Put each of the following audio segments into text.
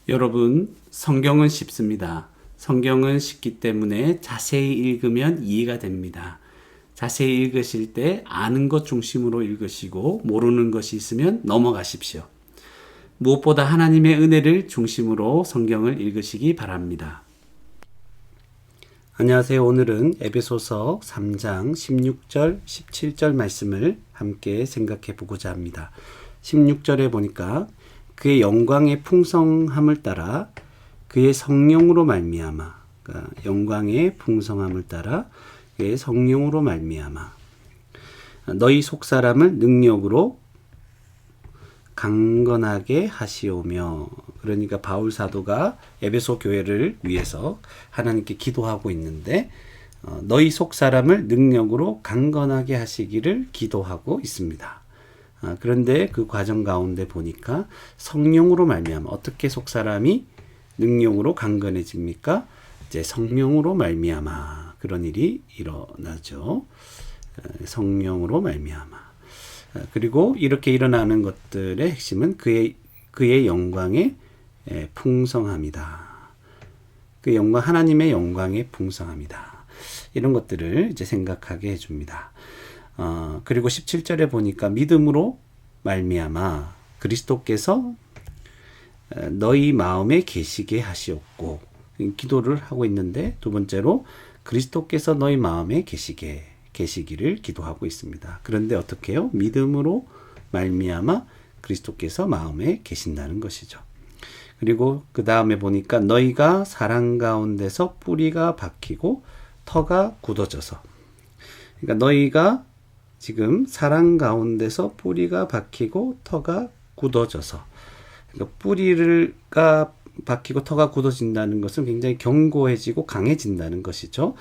여러분, 성경은 쉽습니다. 성경은 쉽기 때문에 자세히 읽으면 이해가 됩니다. 자세히 읽으실 때 아는 것 중심으로 읽으시고 모르는 것이 있으면 넘어가십시오. 무엇보다 하나님의 은혜를 중심으로 성경을 읽으시기 바랍니다. 안녕하세요. 오늘은 에베소서 3장 16절, 17절 말씀을 함께 생각해 보고자 합니다. 16절에 보니까 그의 영광의 풍성함을 따라 그의 성령으로 말미암아, 그러니까 영광의 풍성함을 따라 그의 성령으로 말미암아 너희 속사람을 능력으로 강건하게 하시오며, 그러니까 바울 사도가 에베소 교회를 위해서 하나님께 기도하고 있는데 너희 속사람을 능력으로 강건하게 하시기를 기도하고 있습니다. 그런데 그 과정 가운데 보니까 성령으로 말미암아, 어떻게 속사람이 능력으로 강건해집니까? 이제 성령으로 말미암아 그런 일이 일어나죠. 성령으로 말미암아. 그리고 이렇게 일어나는 것들의 핵심은 그의 영광의 풍성함이다. 그 영광, 하나님의 영광의 풍성함이다. 이런 것들을 이제 생각하게 해줍니다. 그리고 17절에 보니까 믿음으로 말미암아 그리스도께서 너희 마음에 계시게 하시옵고, 기도를 하고 있는데 두 번째로 그리스도께서 너희 마음에 계시기를 기도하고 있습니다. 그런데 어떻게 해요? 믿음으로 말미암아 그리스도께서 마음에 계신다는 것이죠. 그리고 그 다음에 보니까 너희가 사랑 가운데서 뿌리가 박히고 터가 굳어져서, 그러니까 너희가 지금 사랑 가운데서 뿌리가 박히고 터가 굳어져서, 그러니까 뿌리가 박히고 터가 굳어진다는 것은 굉장히 견고해지고 강해진다는 것이죠.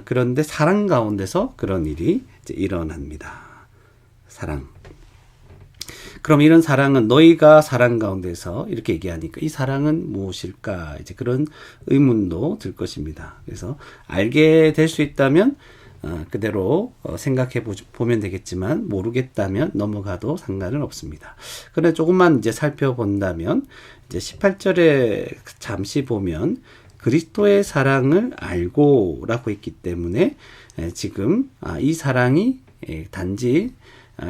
그런데 사랑 가운데서 그런 일이 이제 일어납니다. 사랑. 그럼 이런 사랑은, 너희가 사랑 가운데서 이렇게 얘기하니까 이 사랑은 무엇일까? 이제 그런 의문도 들 것입니다. 그래서 알게 될 수 있다면 그대로 생각해 보면 되겠지만, 모르겠다면 넘어가도 상관은 없습니다. 그런데 조금만 이제 살펴본다면, 이제 18절에 잠시 보면 그리스도의 사랑을 알고 라고 했기 때문에 지금 이 사랑이 단지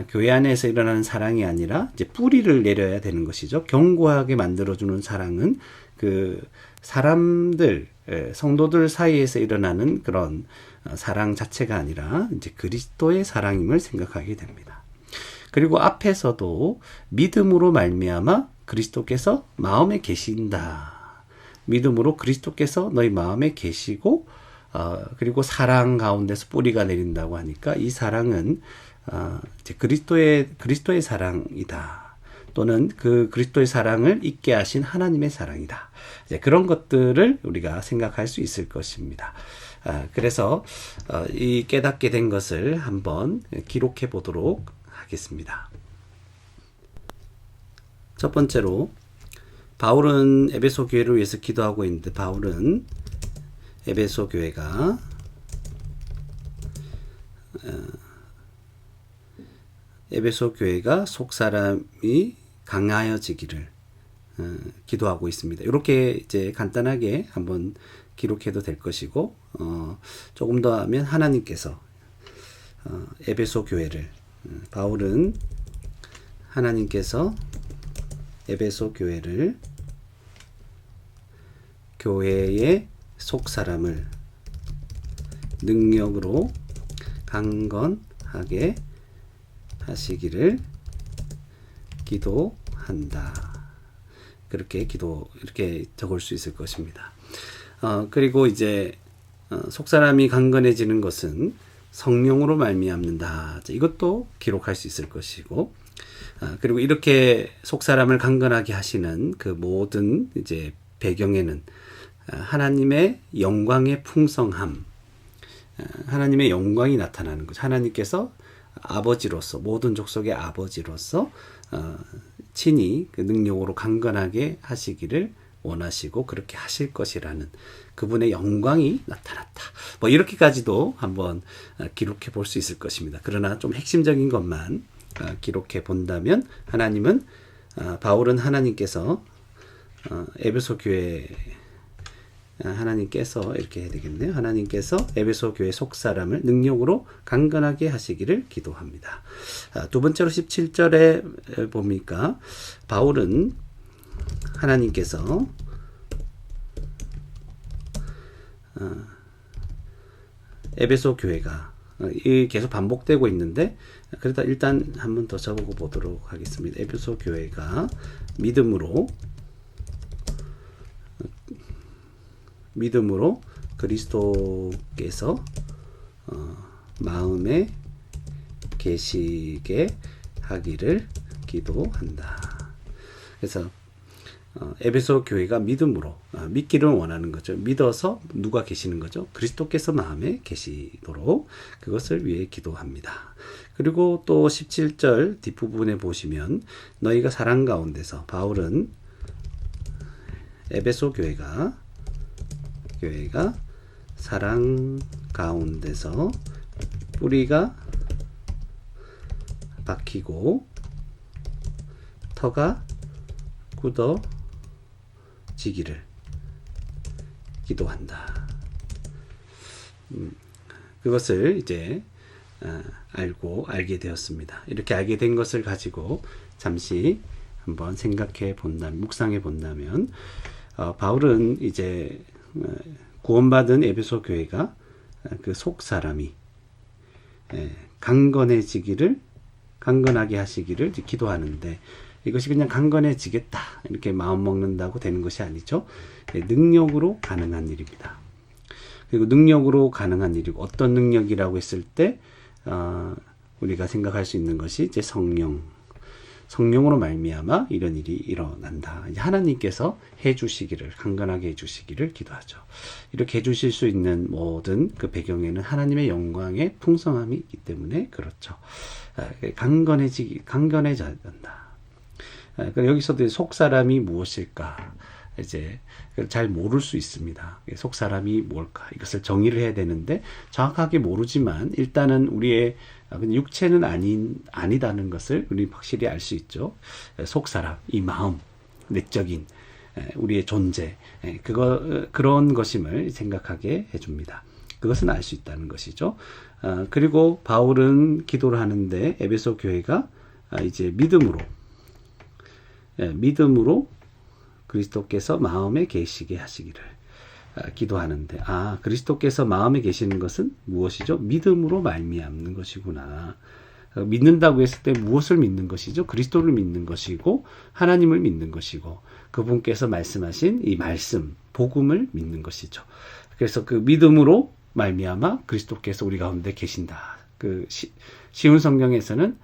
교회 안에서 일어나는 사랑이 아니라 이제 뿌리를 내려야 되는 것이죠. 견고하게 만들어주는 사랑은 그 사람들, 성도들 사이에서 일어나는 그런 사랑 자체가 아니라 이제 그리스도의 사랑임을 생각하게 됩니다. 그리고 앞에서도 믿음으로 말미암아 그리스도께서 마음에 계신다. 믿음으로 그리스도께서 너희 마음에 계시고, 그리고 사랑 가운데서 뿌리가 내린다고 하니까 이 사랑은 이제 그리스도의 사랑이다. 또는 그 그리스도의 사랑을 있게 하신 하나님의 사랑이다. 이제 그런 것들을 우리가 생각할 수 있을 것입니다. 그래서 이 깨닫게 된 것을 한번 기록해 보도록 하겠습니다. 첫 번째로, 바울은 에베소 교회를 위해서 기도하고 있는데, 바울은 에베소 교회가 속사람이 강하여지기를 기도하고 있습니다. 이렇게 이제 간단하게 한번 기록해도 될 것이고, 조금 더 하면 하나님께서 에베소 교회를, 바울은 하나님께서 에베소 교회를, 교회의 속사람을 능력으로 강건하게 하시기를 기도한다. 이렇게 적을 수 있을 것입니다. 그리고 이제 속사람이 강건해지는 것은 성령으로 말미암는다. 이것도 기록할 수 있을 것이고, 그리고 이렇게 속사람을 강건하게 하시는 그 모든 이제 배경에는 하나님의 영광의 풍성함, 하나님의 영광이 나타나는 거죠. 하나님께서 아버지로서, 모든 족속의 아버지로서 친히 그 능력으로 강건하게 하시기를 원하시고 그렇게 하실 것이라는 그분의 영광이 나타났다. 뭐 이렇게까지도 한번 기록해 볼 수 있을 것입니다. 그러나 좀 핵심적인 것만 기록해 본다면, 바울은 하나님께서 에베소 교회 하나님께서 이렇게 해야 되겠네요. 하나님께서 에베소 교회 속 사람을 능력으로 강건하게 하시기를 기도합니다. 두 번째로 17절에 보니까 바울은 하나님께서 에베소 교회가 계속 반복되고 있는데, 그러다 일단 한번 더 적어 보도록 하겠습니다. 에베소 교회가 믿음으로 그리스도께서 마음에 계시게 하기를 기도한다. 그래서 에베소 교회가 믿음으로 믿기를 원하는 거죠. 믿어서 누가 계시는 거죠? 그리스도께서 마음에 계시도록 그것을 위해 기도합니다. 그리고 또 17절 뒷부분에 보시면 너희가 사랑 가운데서, 바울은 에베소 교회가 사랑 가운데서 뿌리가 박히고 터가 굳어지기를 기도한다. 그것을 이제 알게 되었습니다. 이렇게 알게 된 것을 가지고 잠시 한번 생각해 본다면, 묵상해 본다면, 바울은 이제 구원받은 에베소 교회가 그 속 사람이 강건하게 하시기를 기도하는데, 이것이 그냥 강건해지겠다 이렇게 마음 먹는다고 되는 것이 아니죠. 능력으로 가능한 일입니다. 그리고 능력으로 가능한 일이고, 어떤 능력이라고 했을 때 우리가 생각할 수 있는 것이 이제 성령으로 말미암아 이런 일이 일어난다. 하나님께서 해주시기를, 강건하게 해주시기를 기도하죠. 이렇게 해주실 수 있는 모든 그 배경에는 하나님의 영광의 풍성함이 있기 때문에 그렇죠. 강건해져야 된다. 여기서도 속 사람이 무엇일까? 이제 잘 모를 수 있습니다. 속 사람이 뭘까? 이것을 정의를 해야 되는데 정확하게 모르지만 일단은 우리의 육체는 아니다는 것을 우리 확실히 알 수 있죠. 속 사람, 이 마음, 내적인 우리의 존재, 그런 것임을 생각하게 해줍니다. 그것은 알 수 있다는 것이죠. 그리고 바울은 기도를 하는데 에베소 교회가 이제 믿음으로 그리스도께서 마음에 계시게 하시기를 기도하는데, 그리스도께서 마음에 계시는 것은 무엇이죠? 믿음으로 말미암는 것이구나. 믿는다고 했을 때 무엇을 믿는 것이죠? 그리스도를 믿는 것이고 하나님을 믿는 것이고 그분께서 말씀하신 이 말씀, 복음을 믿는 것이죠. 그래서 그 믿음으로 말미암아 그리스도께서 우리 가운데 계신다. 쉬운 성경에서는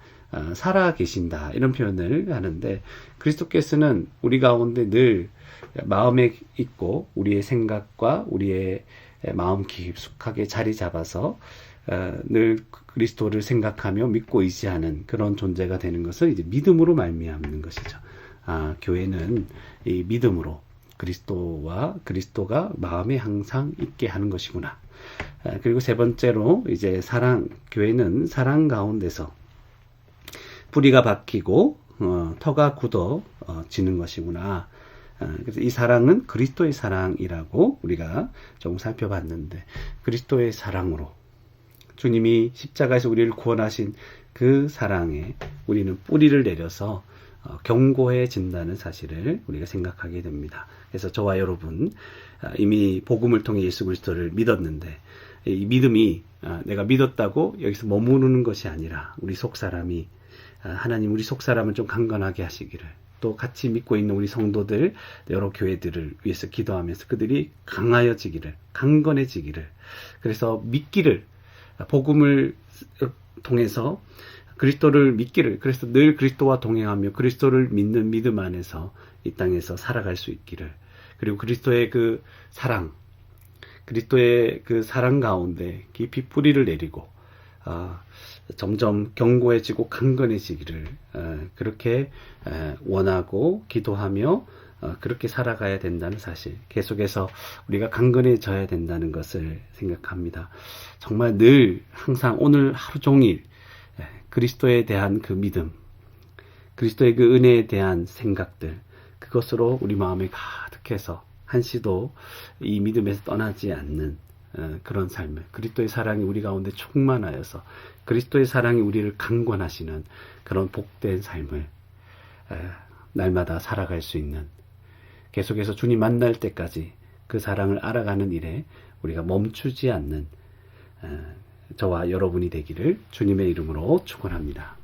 살아 계신다 이런 표현을 하는데, 그리스도께서는 우리 가운데 늘 마음에 있고 우리의 생각과 우리의 마음 깊숙하게 자리 잡아서 늘 그리스도를 생각하며 믿고 의지하는 그런 존재가 되는 것을 이제 믿음으로 말미암는 것이죠. 교회는 이 믿음으로 그리스도가 마음에 항상 있게 하는 것이구나. 그리고 세 번째로 이제 교회는 사랑 가운데서 뿌리가 박히고 터가 굳어지는 것이구나. 그래서 이 사랑은 그리스도의 사랑이라고 우리가 조금 살펴봤는데, 그리스도의 사랑으로 주님이 십자가에서 우리를 구원하신 그 사랑에 우리는 뿌리를 내려서 견고해진다는 사실을 우리가 생각하게 됩니다. 그래서 저와 여러분 이미 복음을 통해 예수 그리스도를 믿었는데, 이 믿음이 내가 믿었다고 여기서 머무르는 것이 아니라 우리 속사람이 하나님 우리 속사람을 좀 강건하게 하시기를, 또 같이 믿고 있는 우리 성도들, 여러 교회들을 위해서 기도하면서 그들이 강건해지기를, 그래서 믿기를, 복음을 통해서 그리스도를 믿기를, 그래서 늘 그리스도와 동행하며 그리스도를 믿는 믿음 안에서 이 땅에서 살아갈 수 있기를, 그리고 그리스도의 그 사랑 가운데 깊이 뿌리를 내리고 점점 견고해지고 강건해지기를 그렇게 원하고 기도하며 그렇게 살아가야 된다는 사실, 계속해서 우리가 강건해져야 된다는 것을 생각합니다. 정말 늘 항상 오늘 하루 종일 그리스도에 대한 그 믿음, 그리스도의 그 은혜에 대한 생각들, 그것으로 우리 마음이 가득해서 한시도 이 믿음에서 떠나지 않는 그런 삶을, 그리스도의 사랑이 우리 가운데 충만하여서 그리스도의 사랑이 우리를 강권하시는 그런 복된 삶을 날마다 살아갈 수 있는, 계속해서 주님 만날 때까지 그 사랑을 알아가는 일에 우리가 멈추지 않는 저와 여러분이 되기를 주님의 이름으로 축원합니다.